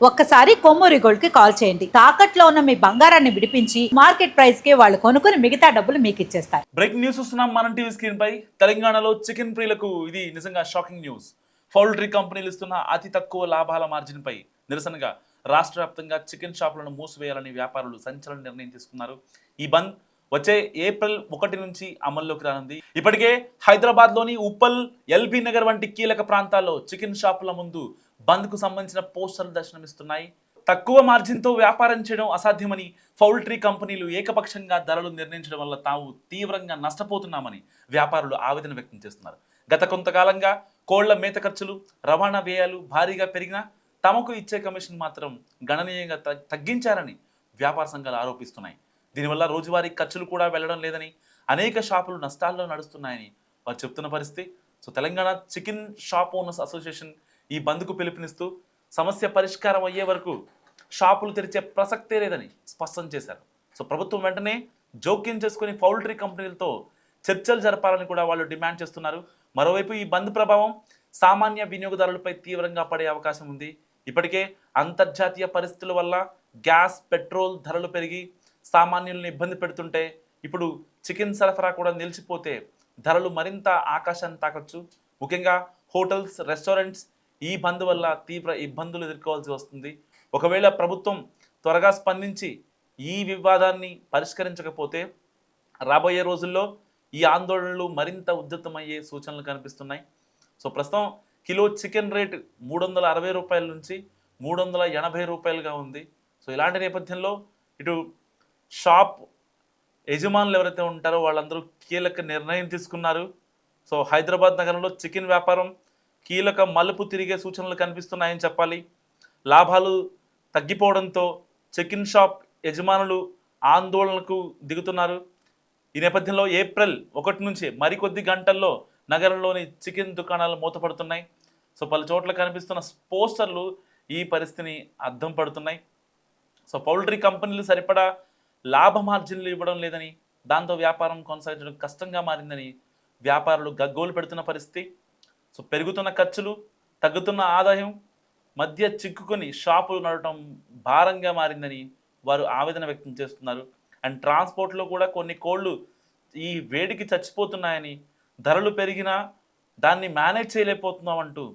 ఒక్కసారి కొమ్మూరి గోల్డ్ కి కాల్ చేయండి. తాకట్లో ఉన్న మీ బంగారాన్ని విడిపించి మార్కెట్ ప్రైస్ కి వాళ్ళు కొనుక్కుని మిగతా డబ్బులు మీకు ఇచ్చేస్తారు. బ్రేకింగ్ న్యూస్ చూస్తున్నాం మనం టీవీ స్క్రీన్ పై. తెలంగాణలో చికెన్ ప్రియులకు ఇది నిజంగా షాకింగ్ న్యూస్. పౌల్ట్రీ కంపెనీలు ఇస్తున్న అతి తక్కువ లాభాల మార్జిన్ పై నిరసనగా రాష్ట్ర వ్యాప్తంగా చికెన్ షాపులను మూసివేయాలని వ్యాపారులు సంచలన నిర్ణయం తీసుకున్నారు. ఈ బంద్ వచ్చే ఏప్రిల్ 1 నుంచి అమల్లోకి రానుంది. ఇప్పటికే హైదరాబాద్ లోని ఉప్పల్, ఎల్బీ నగర్ వంటి కీలక ప్రాంతాల్లో చికెన్ షాపుల ముందు బంద్ కు సంబంధించిన పోస్టర్లు దర్శనమిస్తున్నాయి. తక్కువ మార్జిన్తో వ్యాపారం చేయడం అసాధ్యమని పౌల్ట్రీ కంపెనీలు ఏకపక్షంగా ధరలు నిర్ణయించడం వల్ల తాము తీవ్రంగా నష్టపోతున్నామని వ్యాపారులు ఆవేదన వ్యక్తం చేస్తున్నారు. గత కొంతకాలంగా కోళ్ల మేత ఖర్చులు, రవాణా వ్యయాలు భారీగా పెరిగినా తమకు ఇచ్చే కమిషన్ మాత్రం గణనీయంగా తగ్గించారని వ్యాపార సంఘాలు ఆరోపిస్తున్నాయి. దీనివల్ల రోజువారీ ఖర్చులు కూడా వెళ్లడం లేదని, అనేక షాపులు నష్టాల్లో నడుస్తున్నాయని వారు చెప్తున్న పరిస్థితి. So Telangana chicken shop owners association ఈ బంద్కు పిలుపునిస్తూ సమస్య పరిష్కారం అయ్యే వరకు షాపులు తెరిచే ప్రసక్తే లేదని స్పష్టం చేశారు. సో ప్రభుత్వం వెంటనే జోక్యం చేసుకుని పౌల్ట్రీ కంపెనీలతో చర్చలు జరపాలని కూడా వాళ్ళు డిమాండ్ చేస్తున్నారు. మరోవైపు ఈ బంద్ ప్రభావం సామాన్య వినియోగదారులపై తీవ్రంగా పడే అవకాశం ఉంది. ఇప్పటికే అంతర్జాతీయ పరిస్థితుల వల్ల గ్యాస్, పెట్రోల్ ధరలు పెరిగి సామాన్యులను ఇబ్బంది పెడుతుంటే ఇప్పుడు చికెన్ సరఫరా కూడా నిలిచిపోతే ధరలు మరింత ఆకాశాన్ని తాకొచ్చు. ముఖ్యంగా హోటల్స్, రెస్టారెంట్స్ ఈ బంద్ వల్ల తీవ్ర ఇబ్బందులు ఎదుర్కోవాల్సి వస్తుంది. ఒకవేళ ప్రభుత్వం త్వరగా స్పందించి ఈ వివాదాన్ని పరిష్కరించకపోతే రాబోయే రోజుల్లో ఈ ఆందోళనలు మరింత ఉధృతమయ్యే సూచనలు కనిపిస్తున్నాయి. సో ప్రస్తుతం కిలో చికెన్ రేట్ 360 రూపాయల నుంచి 380 రూపాయలుగా ఉంది. సో ఇలాంటి నేపథ్యంలో ఇటు షాప్ యజమానులు ఎవరైతే ఉంటారో వాళ్ళందరూ కీలక నిర్ణయం తీసుకున్నారు. సో హైదరాబాద్ నగరంలో చికెన్ వ్యాపారం కీలక మలుపు తిరిగే సూచనలు కనిపిస్తున్నాయని చెప్పాలి. లాభాలు తగ్గిపోవడంతో చికెన్ షాప్ యజమానులు ఆందోళనకు దిగుతున్నారు. ఈ నేపథ్యంలో ఏప్రిల్ 1 నుంచి మరికొద్ది గంటల్లో నగరంలోని చికెన్ దుకాణాలు మూతపడుతున్నాయి. సో పలు చోట్ల కనిపిస్తున్న పోస్టర్లు ఈ పరిస్థితిని అద్దం పడుతున్నాయి. సో పౌల్ట్రీ కంపెనీలు సరిపడా లాభ మార్జిన్లు ఇవ్వడం లేదని, దాంతో వ్యాపారం కొనసాగించడం కష్టంగా మారిందని వ్యాపారులు గగ్గోలు పెడుతున్న పరిస్థితి. సో పెరుగుతున్న ఖర్చులు, తగ్గుతున్న ఆదాయం మధ్య చిక్కుకొని షాపులు నడవటం భారంగా మారిందని వారు ఆవేదన వ్యక్తం చేస్తున్నారు. అండ్ ట్రాన్స్పోర్ట్లో కూడా కొన్ని కోళ్ళు ఈ వేడికి చచ్చిపోతున్నాయని, ధరలు పెరిగినా దాన్ని మేనేజ్ చేయలేకపోతున్నామంటూ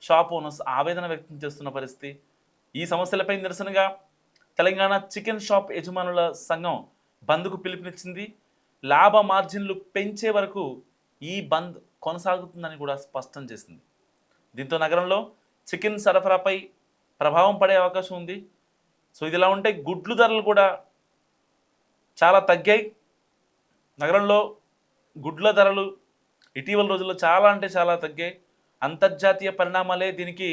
షాప్ ఓనర్స్ ఆవేదన వ్యక్తం చేస్తున్న పరిస్థితి. ఈ సమస్యలపై నిరసనగా తెలంగాణ చికెన్ షాప్ యజమానుల సంఘం బంద్కు పిలుపునిచ్చింది. లాభ మార్జిన్లు పెంచే వరకు ఈ బంద్ కొనసాగుతుందని కూడా స్పష్టం చేసింది. దీంతో నగరంలో చికెన్ సరఫరాపై ప్రభావం పడే అవకాశం ఉంది. సో ఇదిలా ఉంటే గుడ్లు ధరలు కూడా చాలా తగ్గాయి. నగరంలో గుడ్ల ధరలు ఇటీవల రోజుల్లో చాలా అంటే చాలా తగ్గాయి. అంతర్జాతీయ పరిణామాలే దీనికి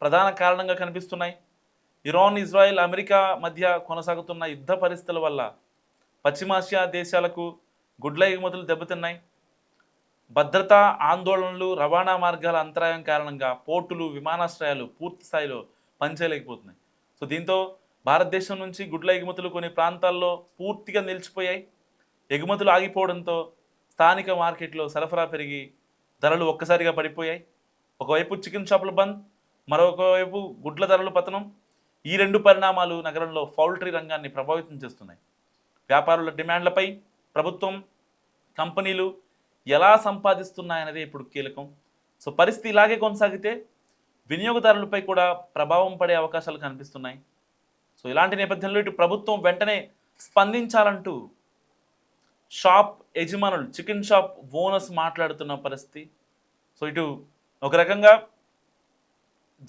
ప్రధాన కారణంగా కనిపిస్తున్నాయి. ఇరాన్, ఇజ్రాయెల్, అమెరికా మధ్య కొనసాగుతున్న యుద్ధ పరిస్థితుల వల్ల పశ్చిమాసియా దేశాలకు గుడ్ల ఎగుమతులు దెబ్బతిన్నాయి. భద్రతా ఆందోళనలు, రవాణా మార్గాల అంతరాయం కారణంగా పోర్టులు, విమానాశ్రయాలు పూర్తి స్థాయిలో పనిచేయలేకపోతున్నాయి. సో దీంతో భారతదేశం నుంచి గుడ్ల ఎగుమతులు కొన్ని ప్రాంతాల్లో పూర్తిగా నిలిచిపోయాయి. ఎగుమతులు ఆగిపోవడంతో స్థానిక మార్కెట్లో సరఫరా పెరిగి ధరలు ఒక్కసారిగా పడిపోయాయి. ఒకవైపు చికెన్ షాపుల బంద్, మరొకవైపు గుడ్ల ధరలు పతనం. ఈ రెండు పరిణామాలు నగరంలో పౌల్ట్రీ రంగాన్ని ప్రభావితం చేస్తున్నాయి. వ్యాపారుల డిమాండ్లపై ప్రభుత్వం, కంపెనీలు ఎలా సంపాదిస్తున్నాయనేది ఇప్పుడు కీలకం. సో పరిస్థితి ఇలాగే కొనసాగితే వినియోగదారులపై కూడా ప్రభావం పడే అవకాశాలు కనిపిస్తున్నాయి. సో ఇలాంటి నేపథ్యంలో ఇటు ప్రభుత్వం వెంటనే స్పందించాలంటూ షాప్ యజమానులు, చికెన్ షాప్ ఓనర్స్ మాట్లాడుతున్న పరిస్థితి. సో ఇటు ఒక రకంగా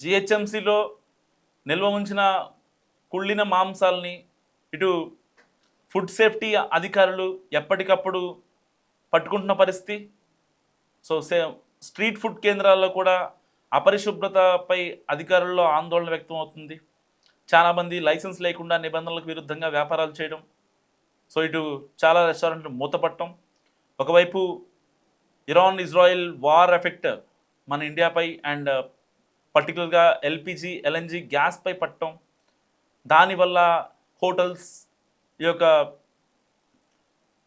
జిహెచ్ఎంసీలో నిల్వ ఉంచిన కుళ్ళిన మాంసాలని ఇటు ఫుడ్ సేఫ్టీ అధికారులు ఎప్పటికప్పుడు పట్టుకుంటున్న పరిస్థితి. సో స్ట్రీట్ ఫుడ్ కేంద్రాల్లో కూడా అపరిశుభ్రతపై అధికారుల్లో ఆందోళన వ్యక్తం అవుతుంది. చాలామంది లైసెన్స్ లేకుండా నిబంధనలకు విరుద్ధంగా వ్యాపారాలు చేయడం. సో ఇటు చాలా రెస్టారెంట్లు మూతపట్టడం. ఒకవైపు ఇరాన్, ఇజ్రాయెల్ వార్ ఎఫెక్ట్ మన ఇండియాపై అండ్ పర్టికులర్గా ఎల్పిజి, ఎల్ఎన్జి గ్యాస్పై పట్టడం. దానివల్ల హోటల్స్, ఈ యొక్క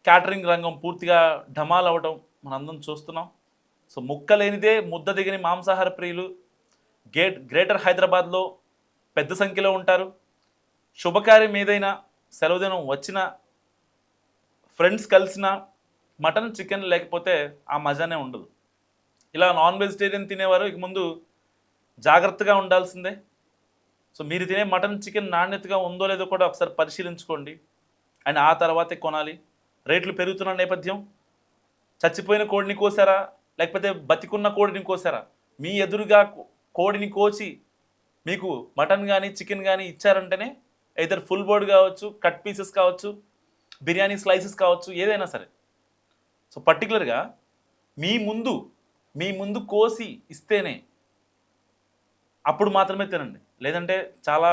క్యాటరింగ్ రంగం పూర్తిగా ఢమాల్ అవ్వడం మనందరం చూస్తున్నాం. సో ముక్క లేనిదే ముద్ద దిగని మాంసాహార ప్రియులు గ్రేటర్ హైదరాబాద్లో పెద్ద సంఖ్యలో ఉంటారు. శుభకార్యం ఏదైనా, సెలవుదినం వచ్చినా, ఫ్రెండ్స్ కలిసినా మటన్ చికెన్ లేకపోతే ఆ మజానే ఉండదు. ఇలా నాన్ వెజిటేరియన్ తినేవారు ఇక ముందు జాగ్రత్తగా ఉండాల్సిందే. సో మీరు తినే మటన్ చికెన్ నాణ్యతగా ఉందో లేదో కూడా ఒకసారి పరిశీలించుకోండి. అండ్ ఆ తర్వాతే కొనాలి. రేట్లు పెరుగుతున్న నేపథ్యం, చచ్చిపోయిన కోడిని కోసారా లేకపోతే బతికున్న కోడిని కోసారా, మీ ఎదురుగా కోడిని కోసి మీకు మటన్ కానీ చికెన్ కానీ ఇచ్చారంటేనే either ఫుల్ బోర్డ్ కావచ్చు, కట్ పీసెస్ కావచ్చు, బిర్యానీ స్లైసెస్ కావచ్చు, ఏదైనా సరే. సో పర్టికులర్గా మీ ముందు కోసి ఇస్తేనే అప్పుడు మాత్రమే తినండి. లేదంటే చాలా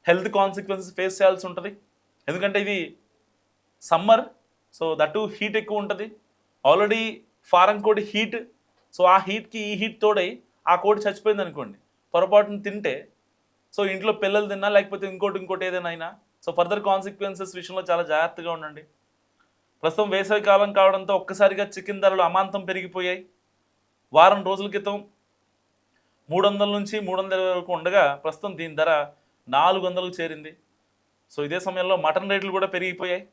హెల్త్ కాన్సిక్వెన్సెస్ ఫేస్ చేయాల్సి ఉంటుంది. ఎందుకంటే ఇది సమ్మర్, సో దట్టు హీట్ ఎక్కువ ఉంటుంది. ఆల్రెడీ ఫారం కోడి హీట్, సో ఆ హీట్కి ఈ హీట్ తోడై ఆ కోడి చచ్చిపోయింది అనుకోండి, పొరపాటును తింటే, సో ఇంట్లో పిల్లలు తిన్నా లేకపోతే ఇంకోటి ఏదైనా అయినా, సో ఫర్దర్ కాన్సిక్వెన్సెస్ విషయంలో చాలా జాగ్రత్తగా ఉండండి. ప్రస్తుతం వేసవి కాలం కావడంతో ఒక్కసారిగా చికెన్ ధరలు అమాంతం పెరిగిపోయాయి. వారం రోజుల క్రితం 300 నుంచి 320 వరకు ఉండగా ప్రస్తుతం దీని ధర 400కు చేరింది. సో ఇదే సమయంలో మటన్ రేట్లు కూడా పెరిగిపోయాయి.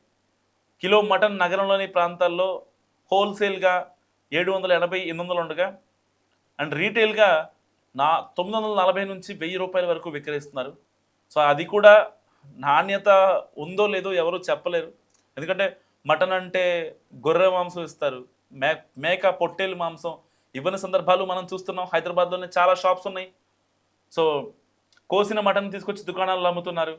కిలో మటన్ నగరంలోని ప్రాంతాల్లో హోల్సేల్గా 780, 800 ఉండగా అండ్ రీటైల్గా 940 నుంచి 1000 రూపాయల వరకు విక్రయిస్తున్నారు. సో అది కూడా నాణ్యత ఉందో లేదో ఎవరు చెప్పలేరు. ఎందుకంటే మటన్ అంటే గొర్రె మాంసం ఇస్తారు, మేక పొట్టేలు మాంసం ఇవ్వని సందర్భాలు మనం చూస్తున్నాం. హైదరాబాద్లోనే చాలా షాప్స్ ఉన్నాయి. సో కోసిన మటన్ తీసుకొచ్చి దుకాణాల్లో అమ్ముతున్నారు.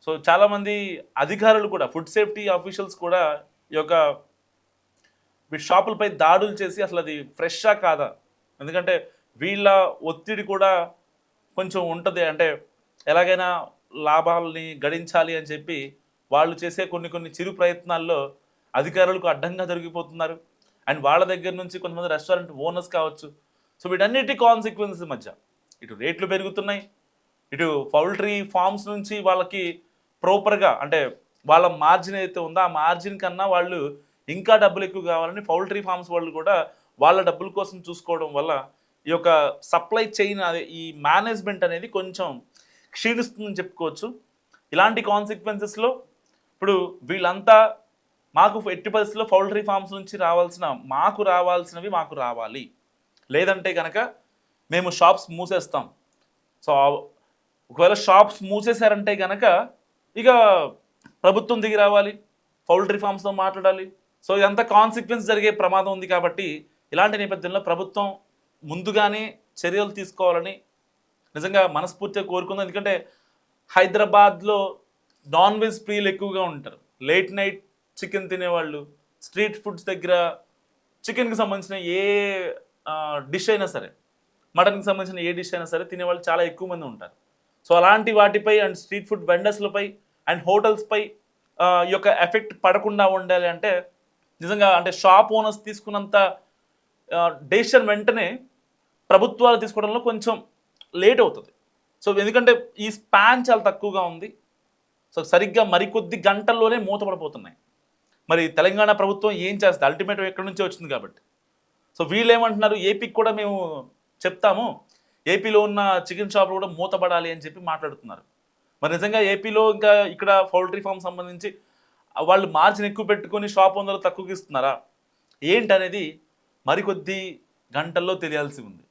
సో చాలామంది అధికారులు కూడా, ఫుడ్ సేఫ్టీ ఆఫీషియల్స్ కూడా ఈ యొక్క షాపులపై దాడులు చేసి అసలు అది ఫ్రెషా కాదా, ఎందుకంటే వీళ్ళ ఒత్తిడి కూడా కొంచెం ఉంటుంది. అంటే ఎలాగైనా లాభాలని గడించాలి అని చెప్పి వాళ్ళు చేసే కొన్ని చిరు ప్రయత్నాల్లో అధికారులకు అడ్డంగా దొరికిపోతున్నారు. అండ్ వాళ్ళ దగ్గర నుంచి కొంతమంది రెస్టారెంట్ ఓనర్స్ కావచ్చు. సో వీటన్నిటి కాన్సిక్వెన్సెస్ మధ్య ఇటు రేట్లు పెరుగుతున్నాయి, ఇటు పౌల్ట్రీ ఫార్మ్స్ నుంచి వాళ్ళకి ప్రాపర్గా అంటే వాళ్ళ మార్జిన్ ఏదైతే ఉందో ఆ మార్జిన్ కన్నా వాళ్ళు ఇంకా డబ్బులు ఎక్కువ కావాలని పౌల్ట్రీ ఫార్మ్స్ వాళ్ళు కూడా వాళ్ళ డబ్బుల కోసం చూసుకోవడం వల్ల ఈ యొక్క సప్లై చైన్ అదే ఈ మేనేజ్మెంట్ అనేది కొంచెం క్షీణిస్తుందని చెప్పుకోవచ్చు. ఇలాంటి కాన్సిక్వెన్సెస్లో ఇప్పుడు వీళ్ళంతా మాకు ఎట్టి పరిస్థితుల్లో పౌల్ట్రీ ఫార్మ్స్ నుంచి రావాల్సినవి మాకు రావాలి, లేదంటే కనుక మేము షాప్స్ మూసేస్తాం. సో ఒకవేళ షాప్స్ మూసేశారంటే కనుక ఇక ప్రభుత్వం దిగి రావాలి, పౌల్ట్రీ ఫార్మ్స్తో మాట్లాడాలి. సో ఇదంతా కాన్సిక్వెన్స్ జరిగే ప్రమాదం ఉంది. కాబట్టి ఇలాంటి నేపథ్యంలో ప్రభుత్వం ముందుగానే చర్యలు తీసుకోవాలని నిజంగా మనస్ఫూర్తిగా కోరుకుందాం. ఎందుకంటే హైదరాబాద్లో నాన్ వెజ్ ప్రియులు ఎక్కువగా ఉంటారు. లేట్ నైట్ చికెన్ తినేవాళ్ళు, స్ట్రీట్ ఫుడ్స్ దగ్గర చికెన్కి సంబంధించిన ఏ డిష్ అయినా సరే, మటన్కి సంబంధించిన ఏ డిష్ అయినా సరే తినేవాళ్ళు చాలా ఎక్కువ మంది ఉంటారు. సో అలాంటి వాటిపై అండ్ స్ట్రీట్ ఫుడ్ వెండర్స్లపై అండ్ హోటల్స్పై ఈ యొక్క ఎఫెక్ట్ పడకుండా ఉండాలి అంటే నిజంగా అంటే షాప్ ఓనర్స్ తీసుకున్నంత డెసిషన్ వెంటనే ప్రభుత్వాలు తీసుకోవడంలో కొంచెం లేట్ అవుతుంది. సో ఎందుకంటే ఈ స్పాన్ చాలా తక్కువగా ఉంది. సో సరిగ్గా మరికొద్ది గంటల్లోనే మూతపడిపోతున్నాయి. మరి తెలంగాణ ప్రభుత్వం ఏం చేస్తుంది, అల్టిమేట్ ఎక్కడి నుంచే వచ్చింది కాబట్టి. సో వీళ్ళు ఏమంటున్నారు, ఏపీకి కూడా మేము చెప్తాము, ఏపీలో ఉన్న చికెన్ షాపులు కూడా మూతపడాలి అని చెప్పి మాట్లాడుతున్నారు. మరి నిజంగా ఏపీలో ఇంకా ఇక్కడ పౌల్ట్రీ ఫామ్ సంబంధించి వాళ్ళు మార్జిన్ ఎక్కువ పెట్టుకొని షాప్ ఓనర్లు తక్కువకి ఇస్తున్నారా ఏంటి అనేది మరికొద్ది గంటల్లో తెలియాల్సి ఉంది.